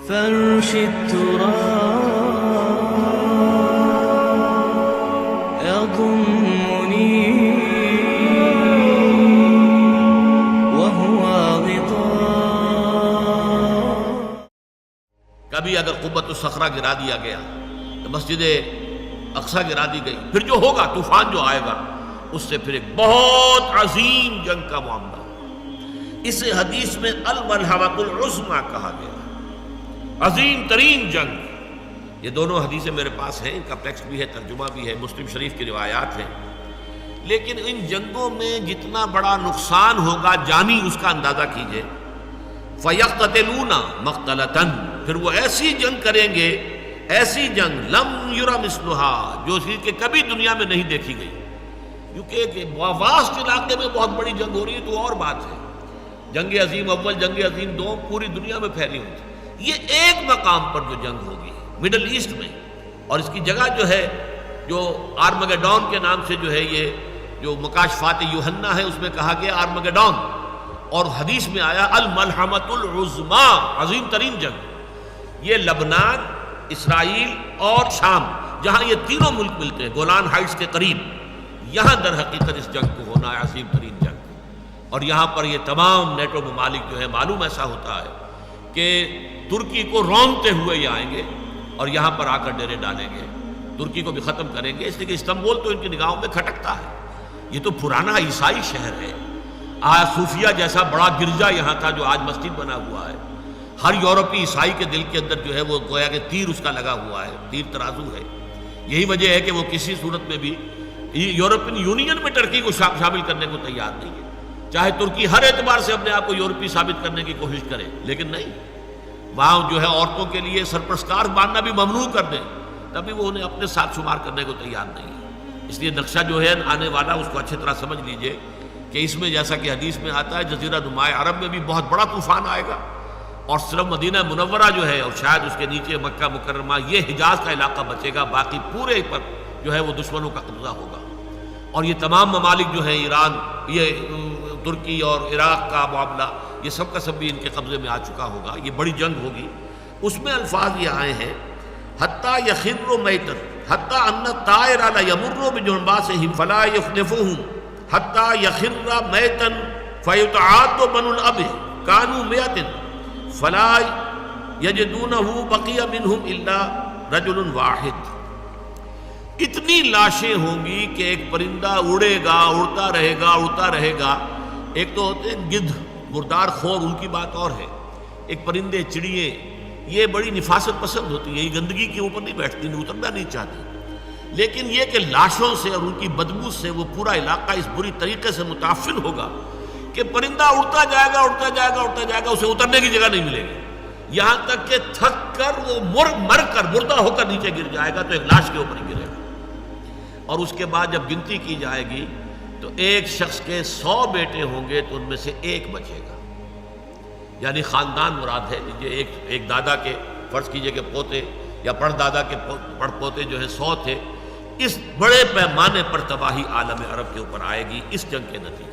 فرش التراب يضمني وهو غطاء. کبھی اگر قبۃ الصخرہ گرا دیا گیا تو مسجد اقصی گرا دی گئی، پھر جو ہوگا طوفان جو آئے گا اس سے پھر ایک بہت عظیم جنگ کا معاملہ. اسے حدیث میں الملحمۃ العظمیٰ کہا گیا، عظیم ترین جنگ. یہ دونوں حدیثیں میرے پاس ہیں، ان کا ٹیکسٹ بھی ہے، ترجمہ بھی ہے، مسلم شریف کی روایات ہیں. لیکن ان جنگوں میں جتنا بڑا نقصان ہوگا جانی، اس کا اندازہ کیجئے. فَيَقْتَتِلُونَ مَقْتَلَةً، پھر وہ ایسی جنگ کریں گے، ایسی جنگ لم یرى مثلها، جو کہ کبھی دنیا میں نہیں دیکھی گئی. کیونکہ ایک واسط علاقے میں بہت بڑی جنگ ہو رہی ہے تو اور بات ہے. جنگ عظیم اول، جنگ عظیم دوم پوری دنیا میں پھیلی ہوئی تھی. یہ ایک مقام پر جو جنگ ہوگی مڈل ایسٹ میں، اور اس کی جگہ جو ہے جو آرمگیڈون کے نام سے جو ہے یہ جو مکاشفات یوحنا ہے اس میں کہا گیا آرمگیڈون، اور حدیث میں آیا الملحمۃ العظمیٰ، عظیم ترین جنگ. یہ لبنان، اسرائیل اور شام، جہاں یہ تینوں ملک ملتے ہیں گولان ہائٹس کے قریب، یہاں در حقیقت اس جنگ کو ہونا ہے، عظیم ترین جنگ. اور یہاں پر یہ تمام نیٹو ممالک جو ہے، معلوم ایسا ہوتا ہے کہ ترکی کو رونتے ہوئے یہ آئیں گے اور یہاں پر آ کر ڈیرے ڈالیں گے، ترکی کو بھی ختم کریں گے. اس لیے کہ استنبول تو ان کی نگاہوں میں کھٹکتا ہے. یہ تو پرانا عیسائی شہر ہے. آج صوفیہ جیسا بڑا گرجا یہاں تھا جو آج مسجد بنا ہوا ہے. ہر یورپی عیسائی کے دل کے اندر جو ہے وہ گویا کہ تیر اس کا لگا ہوا ہے، تیر ترازو ہے. یہی وجہ ہے کہ وہ کسی صورت میں بھی یورپین یونین میں ترکی کو شامل کرنے کو تیار نہیں ہے، چاہے ترکی ہر اعتبار سے اپنے آپ کو یورپی ثابت کرنے کی کوشش کرے. لیکن نہیں، وہاں جو ہے عورتوں کے لیے سرپرستار باندھنا بھی ممنوع کر دیں تبھی وہ انہیں اپنے ساتھ شمار کرنے کو تیار نہیں ہے. اس لیے نقشہ جو ہے آنے والا اس کو اچھی طرح سمجھ لیجئے کہ اس میں جیسا کہ حدیث میں آتا ہے جزیرہ نماء عرب میں بھی بہت بڑا طوفان آئے گا، اور صرف مدینہ منورہ جو ہے اور شاید اس کے نیچے مکہ مکرمہ یہ حجاز کا علاقہ بچے گا، باقی پورے پر جو ہے وہ دشمنوں کا قبضہ ہوگا. اور یہ تمام ممالک جو ہیں ایران، یہ ترکی اور عراق کا معاملہ، یہ سب کا سب بھی ان کے قبضے میں آ چکا ہوگا. یہ بڑی جنگ ہوگی. اس میں الفاظ یہ آئے ہیں حتیٰ یخر میتا حتیٰ ان الطائر لیمر بجنباسہم فلا یخنفوہم حتیٰ یخر میتا فیتعاد بنو الاب کانوا مئۃ فلا یجدونہ بقی منہم الا رجل واحد. اتنی لاشیں ہوں گی کہ ایک پرندہ اڑے گا، اڑتا رہے گا، اڑتا رہے گا. ایک تو ہوتے ہیں گدھ، مردار خور، ان کی بات اور ہے. ایک پرندے، چڑیے، یہ بڑی نفاست پسند ہوتی ہے، یہ گندگی کے اوپر نہیں بیٹھتی، اترنا نہیں چاہتی. لیکن یہ کہ لاشوں سے اور ان کی بدبو سے وہ پورا علاقہ اس بری طریقے سے متاثر ہوگا کہ پرندہ اڑتا جائے گا، اڑتا جائے گا، اڑتا جائے گا، اسے اترنے کی جگہ نہیں ملے گی، یہاں تک کہ تھک کر وہ مر کر مردہ ہو کر نیچے گر جائے گا تو ایک لاش کے اوپر ہی گرے گا. اور اس کے بعد جب گنتی کی جائے گی تو ایک شخص کے 100 بیٹے ہوں گے تو ان میں سے ایک بچے گا. یعنی خاندان مراد ہے. ایک دادا کے فرض کیجئے کہ پوتے یا پردادا کے پڑ پوتے جو ہیں 100 تھے. اس بڑے پیمانے پر تباہی عالم عرب کے اوپر آئے گی اس جنگ کے نتیجے.